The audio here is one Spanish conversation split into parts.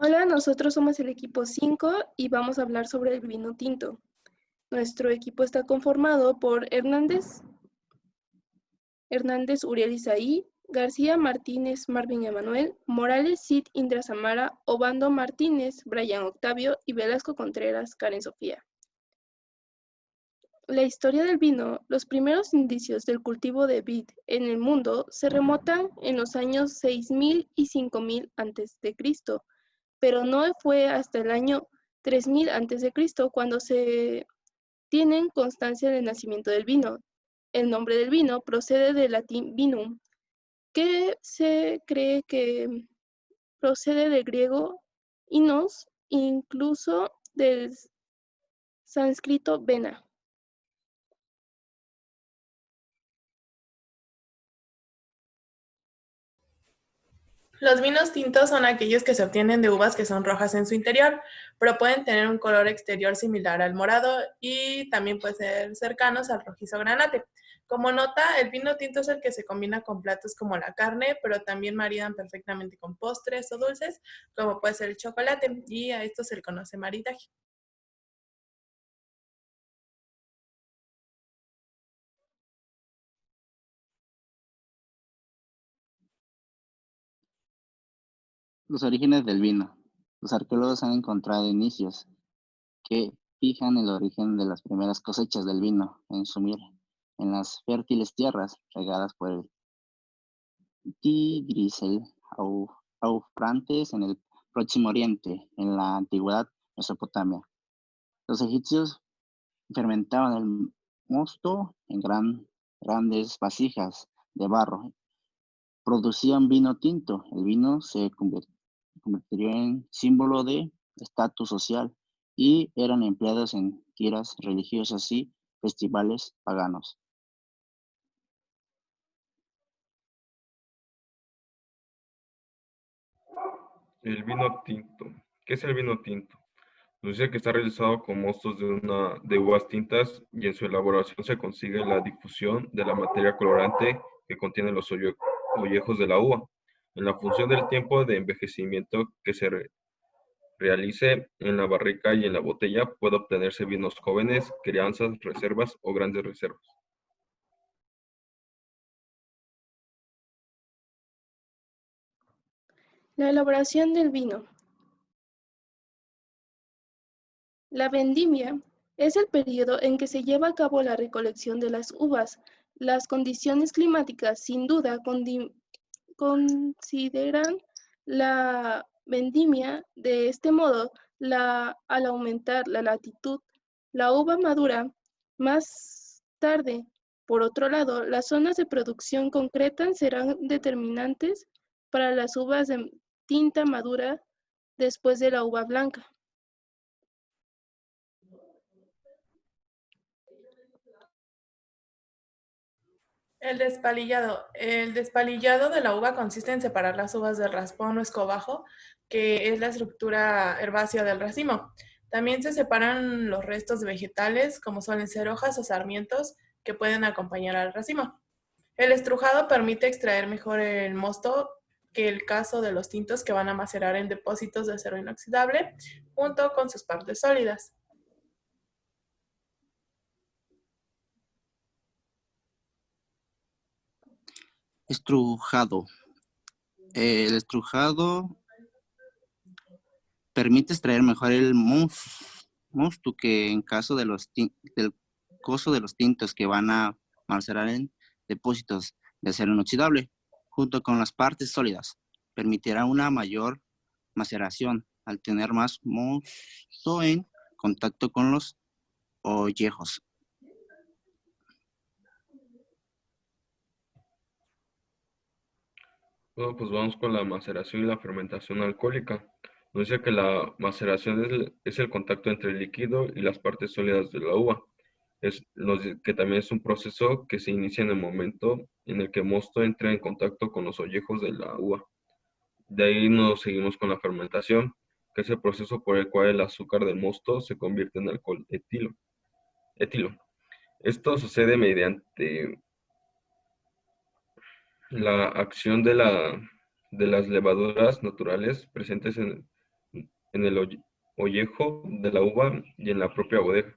Hola, nosotros somos el equipo 5 y vamos a hablar sobre el vino tinto. Nuestro equipo está conformado por Hernández Uriel Isaí, García Martínez Marvin Emanuel, Morales Cid Indra Samara, Obando Martínez, Brian Octavio y Velasco Contreras Karen Sofía. La historia del vino, los primeros indicios del cultivo de vid en el mundo se remontan en los años 6000 y 5000 a.C., pero no fue hasta el año 3000 a.C. cuando se tienen constancia del nacimiento del vino. El nombre del vino procede del latín vinum, que se cree que procede del griego inos, incluso del sánscrito vena. Los vinos tintos son aquellos que se obtienen de uvas que son rojas en su interior, pero pueden tener un color exterior similar al morado y también pueden ser cercanos al rojizo granate. Como nota, el vino tinto es el que se combina con platos como la carne, pero también maridan perfectamente con postres o dulces, como puede ser el chocolate, y a esto se le conoce maridaje. Los orígenes del vino. Los arqueólogos han encontrado indicios que fijan el origen de las primeras cosechas del vino en Sumer, en las fértiles tierras regadas por el Tigris, el Eufrates en el Próximo Oriente, en la antigüedad Mesopotamia. Los egipcios fermentaban el mosto en grandes vasijas de barro. Producían vino tinto. El vino se convirtió en símbolo de estatus social y eran empleados en giras religiosas y festivales paganos. El vino tinto. ¿Qué es el vino tinto? Nos dice que está realizado con mostos de uvas tintas y en su elaboración se consigue la difusión de la materia colorante que contiene los ollejos de la uva. En la función del tiempo de envejecimiento que se realice en la barrica y en la botella, puede obtenerse vinos jóvenes, crianzas, reservas o grandes reservas. La elaboración del vino. La vendimia es el periodo en que se lleva a cabo la recolección de las uvas. Las condiciones climáticas, sin duda, consideran la vendimia. De este modo, al aumentar la latitud, la uva madura más tarde. Por otro lado, las zonas de producción concretas serán determinantes para las uvas de tinta madura después de la uva blanca. El despalillado. El despalillado de la uva consiste en separar las uvas del raspón o escobajo, que es la estructura herbácea del racimo. También se separan los restos de vegetales, como suelen ser hojas o sarmientos, que pueden acompañar al racimo. El estrujado permite extraer mejor el mosto que el caso de los tintos que van a macerar en depósitos de acero inoxidable, junto con sus partes sólidas. Estrujado. El estrujado permite extraer mejor el mosto que en caso de del coso de los tintos que van a macerar en depósitos de acero inoxidable, junto con las partes sólidas. Permitirá una mayor maceración al tener más mosto en contacto con los ollejos. Bueno, pues vamos con la maceración y la fermentación alcohólica. Nos dice que la maceración es el contacto entre el líquido y las partes sólidas de la uva. Que también es un proceso que se inicia en el momento en el que el mosto entra en contacto con los ollejos de la uva. De ahí nos seguimos con la fermentación, que es el proceso por el cual el azúcar del mosto se convierte en alcohol etilo. Esto sucede mediante la acción de las levaduras naturales presentes en el ollejo de la uva y en la propia bodega.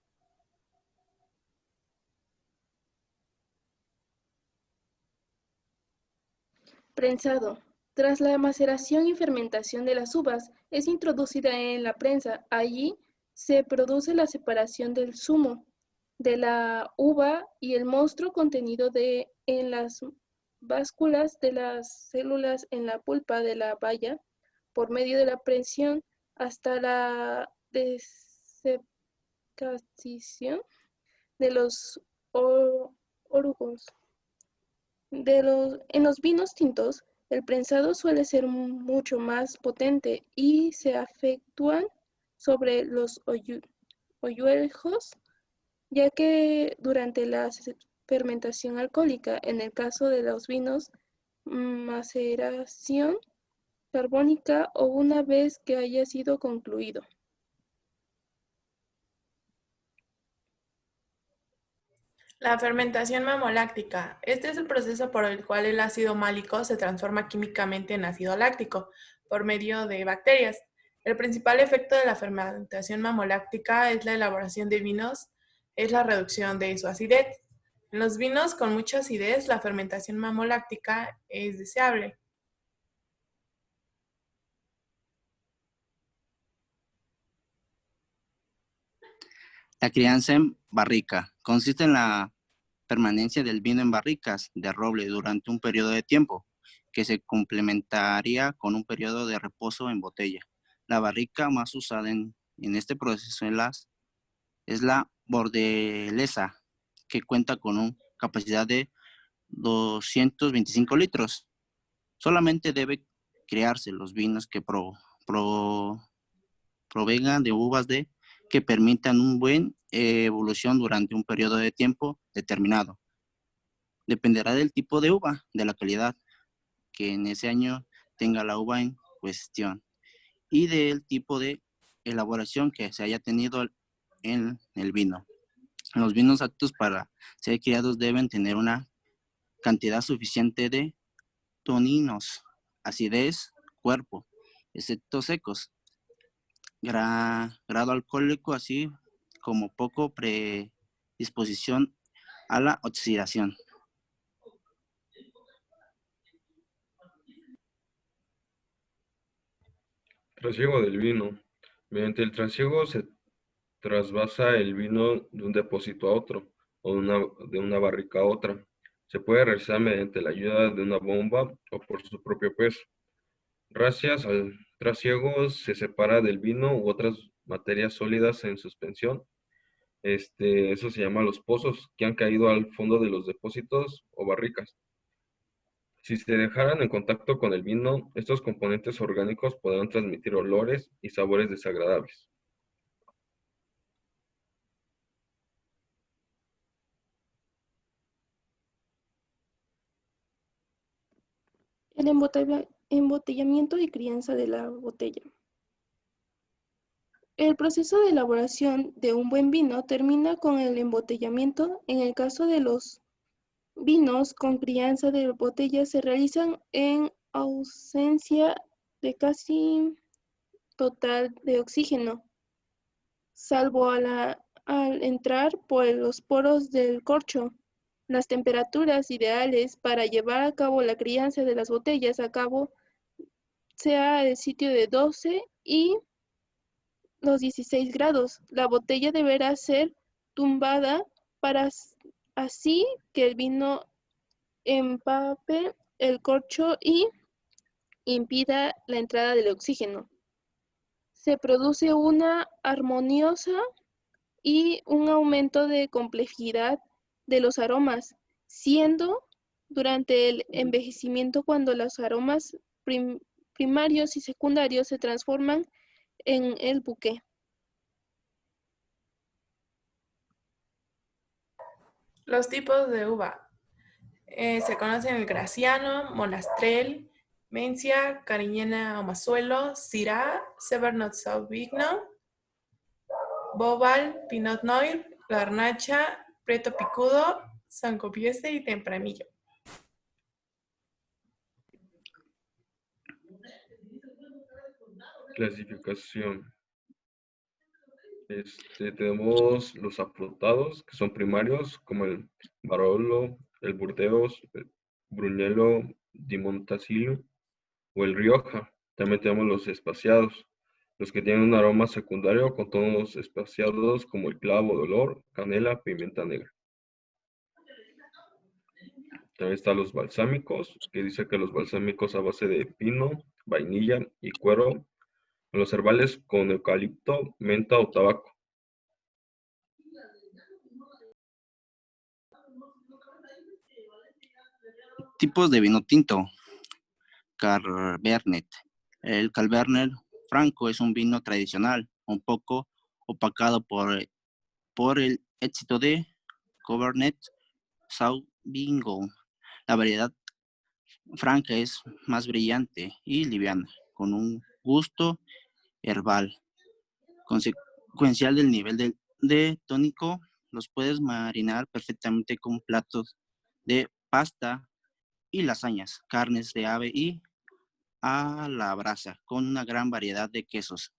Prensado. Tras la maceración y fermentación de las uvas, es introducida en la prensa. Allí se produce la separación del zumo de la uva y el mosto contenido en las básculas de las células en la pulpa de la baya por medio de la presión hasta la desecación de los orugos. En los vinos tintos, el prensado suele ser mucho más potente y se efectúan sobre los hoyuelos, ya que durante la fermentación alcohólica, en el caso de los vinos, maceración carbónica o una vez que haya sido concluido. La fermentación mamoláctica. Este es el proceso por el cual el ácido málico se transforma químicamente en ácido láctico por medio de bacterias. El principal efecto de la fermentación mamoláctica es la elaboración de vinos, es la reducción de su acidez. En los vinos con mucha acidez, la fermentación mamoláctica es deseable. La crianza en barrica consiste en la permanencia del vino en barricas de roble durante un periodo de tiempo, que se complementaría con un periodo de reposo en botella. La barrica más usada en este proceso es la bordelesa, que cuenta con una capacidad de 225 litros. Solamente debe criarse los vinos que provengan de uvas que permitan una buena evolución durante un periodo de tiempo determinado. Dependerá del tipo de uva, de la calidad que en ese año tenga la uva en cuestión y del tipo de elaboración que se haya tenido en el vino. Los vinos aptos para ser criados deben tener una cantidad suficiente de toninos, acidez, cuerpo, excepto secos, grado alcohólico, así como poco predisposición a la oxidación. Trasiego del vino. Mediante el trasiego se trasvasa el vino de un depósito a otro o de una barrica a otra. Se puede realizar mediante la ayuda de una bomba o por su propio peso. Gracias al trasiego se separa del vino u otras materias sólidas en suspensión. Eso se llama los pozos que han caído al fondo de los depósitos o barricas. Si se dejaran en contacto con el vino, estos componentes orgánicos podrán transmitir olores y sabores desagradables. El embotellamiento y crianza de la botella. El proceso de elaboración de un buen vino termina con el embotellamiento. En el caso de los vinos con crianza de botella se realizan en ausencia de casi total de oxígeno, salvo al entrar por los poros del corcho. Las temperaturas ideales para llevar a cabo la crianza de las botellas sea el sitio de 12 y los 16 grados. La botella deberá ser tumbada para así que el vino empape el corcho y impida la entrada del oxígeno. Se produce una armoniosa y un aumento de complejidad de los aromas, siendo durante el envejecimiento cuando los aromas primarios y secundarios se transforman en el buque. Los tipos de uva. Se conocen el Graciano, Monastrell, Mencia, Cariñena o Mazuelo, Syrah, Cabernet Sauvignon, Bobal, Pinot Noir, Garnacha, Prieto Picudo, Sangiovese y Tempranillo. Clasificación. Tenemos los afrutados, que son primarios, como el Barolo, el Burdeos, el Brunello di Montalcino o el Rioja. También tenemos los espaciados, los que tienen un aroma secundario con tonos espaciados como el clavo de olor, canela, pimienta negra. También están los balsámicos, que dice que los balsámicos a base de pino, vainilla y cuero, los herbales con eucalipto, menta o tabaco. Tipos de vino tinto. Cabernet. El Cabernet Franco es un vino tradicional, un poco opacado por el éxito de Cabernet Sauvignon. La variedad franca es más brillante y liviana, con un gusto herbal. Consecuencial del nivel de tónico, los puedes marinar perfectamente con platos de pasta y lasañas, carnes de ave y a la brasa, con una gran variedad de quesos.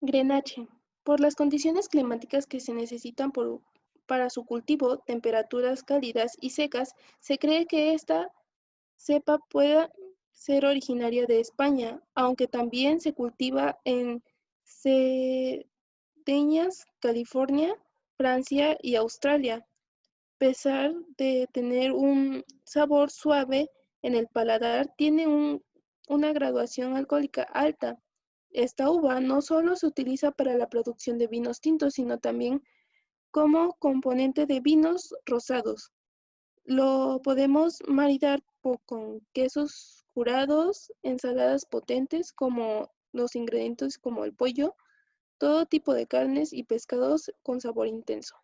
Grenache. Por las condiciones climáticas que se necesitan para su cultivo, temperaturas cálidas y secas, se cree que esta cepa pueda ser originaria de España, aunque también se cultiva en Cerdeñas, California, Francia y Australia. A pesar de tener un sabor suave en el paladar, tiene una graduación alcohólica alta. Esta uva no solo se utiliza para la producción de vinos tintos, sino también como componente de vinos rosados. Lo podemos maridar con quesos curados, ensaladas potentes como los ingredientes como el pollo, todo tipo de carnes y pescados con sabor intenso.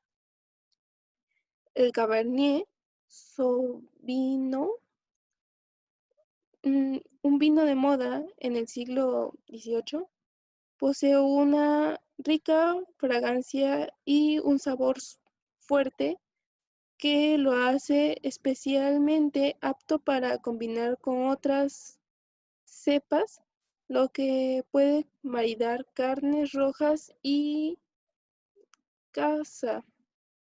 El Cabernet Sauvignon, un vino de moda en el siglo XVIII, posee una rica fragancia y un sabor fuerte que lo hace especialmente apto para combinar con otras cepas, lo que puede maridar carnes rojas y caza,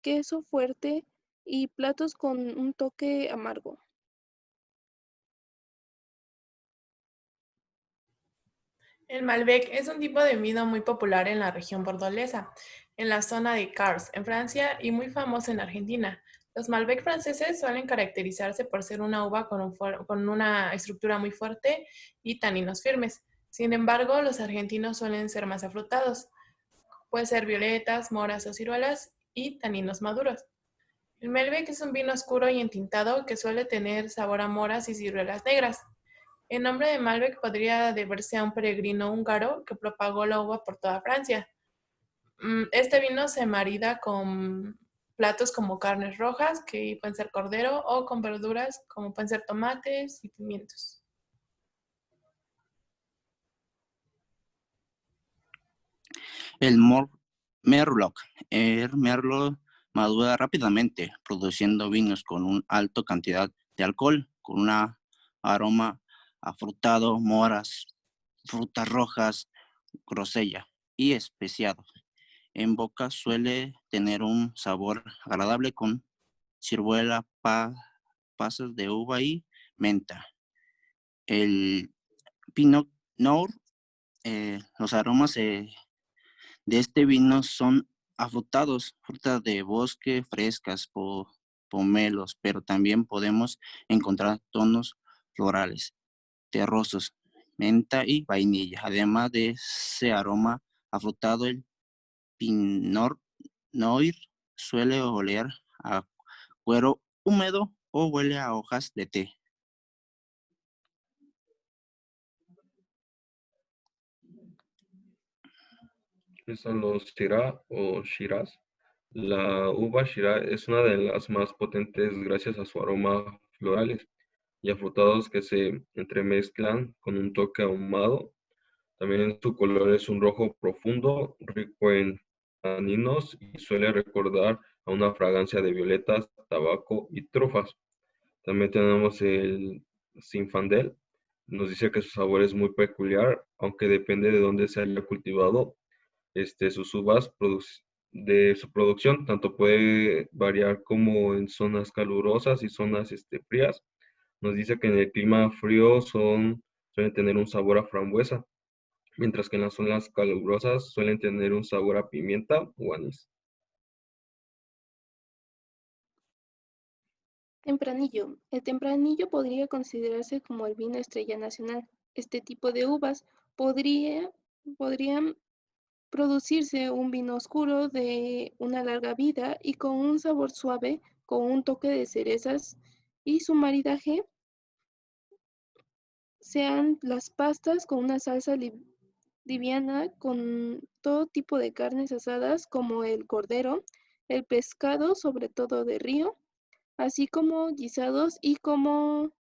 queso fuerte y platos con un toque amargo. El Malbec es un tipo de vino muy popular en la región bordolesa, en la zona de Cars, en Francia, y muy famoso en Argentina. Los Malbec franceses suelen caracterizarse por ser una uva con una estructura muy fuerte y taninos firmes. Sin embargo, los argentinos suelen ser más afrutados. Puede ser violetas, moras o ciruelas y taninos maduros. El Malbec es un vino oscuro y entintado que suele tener sabor a moras y ciruelas negras. El nombre de Malbec podría deberse a un peregrino húngaro que propagó la uva por toda Francia. Este vino se marida con platos como carnes rojas, que pueden ser cordero, o con verduras, como pueden ser tomates y pimientos. El Merlot. El Merlot madura rápidamente, produciendo vinos con una alta cantidad de alcohol, con un aroma afrutado, moras, frutas rojas, grosella y especiado. En boca suele tener un sabor agradable con ciruela, pasas de uva y menta. El Pinot Noir, los aromas de este vino son afrutados, frutas de bosque frescas, pomelos, pero también podemos encontrar tonos florales, terrosos, menta y vainilla. Además de ese aroma afrutado, el Pinot Noir suele oler a cuero húmedo o huele a hojas de té. ¿Qué son los Syrah o Shiraz? La uva Shiraz es una de las más potentes gracias a su aroma florales y afrutados que se entremezclan con un toque ahumado También su color es un rojo profundo, rico en taninos y suele recordar a una fragancia de violetas, tabaco y trufas. También tenemos el Zinfandel. Nos dice que su sabor es muy peculiar, aunque depende de dónde se haya cultivado. Sus uvas de su producción, tanto puede variar como en zonas calurosas y zonas frías. Nos dice que en el clima frío suelen tener un sabor a frambuesa, mientras que en las zonas calurosas suelen tener un sabor a pimienta o anís. Tempranillo. El tempranillo podría considerarse como el vino estrella nacional. Este tipo de uvas podrían producirse un vino oscuro de una larga vida y con un sabor suave, con un toque de cerezas, y su maridaje sean las pastas con una salsa liviana con todo tipo de carnes asadas como el cordero, el pescado, sobre todo de río, así como guisados y como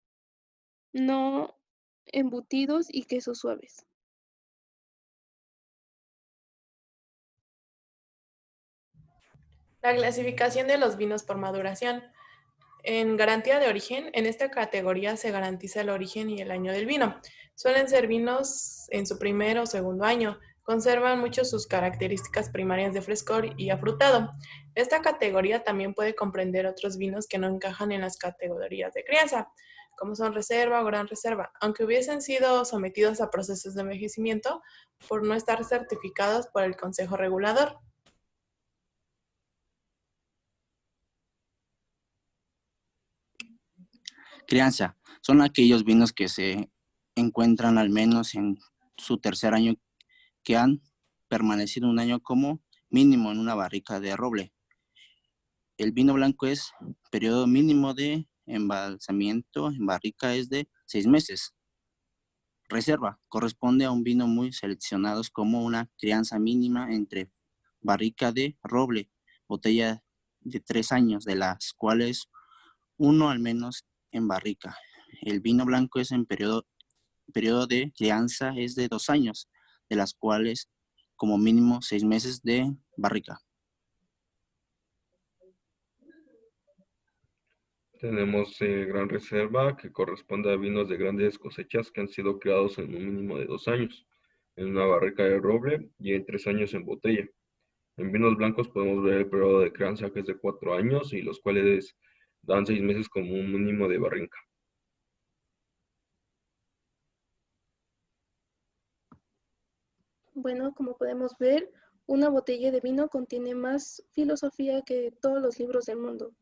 no embutidos y quesos suaves. La clasificación de los vinos por maduración. En garantía de origen, en esta categoría se garantiza el origen y el año del vino. Suelen ser vinos en su primer o segundo año. Conservan mucho sus características primarias de frescor y afrutado. Esta categoría también puede comprender otros vinos que no encajan en las categorías de crianza, como son reserva o gran reserva, aunque hubiesen sido sometidos a procesos de envejecimiento por no estar certificados por el Consejo Regulador. Crianza. Son aquellos vinos que se encuentran al menos en su tercer año, que han permanecido un año como mínimo en una barrica de roble. El vino blanco es periodo mínimo de embalsamiento en barrica es de 6 meses. Reserva. Corresponde a un vino muy seleccionados como una crianza mínima entre barrica de roble, botella de 3 años, de las cuales uno al menos en barrica. El vino blanco es en periodo de crianza es de 2 años, de las cuales como mínimo 6 meses de barrica. Tenemos Gran Reserva, que corresponde a vinos de grandes cosechas que han sido criados en un mínimo de 2 años, en una barrica de roble y en 3 años en botella. En vinos blancos podemos ver el periodo de crianza, que es de 4 años, y los cuales dan 6 meses como un mínimo de barrica. Bueno, como podemos ver, una botella de vino contiene más filosofía que todos los libros del mundo.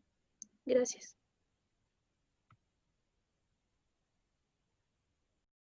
Gracias.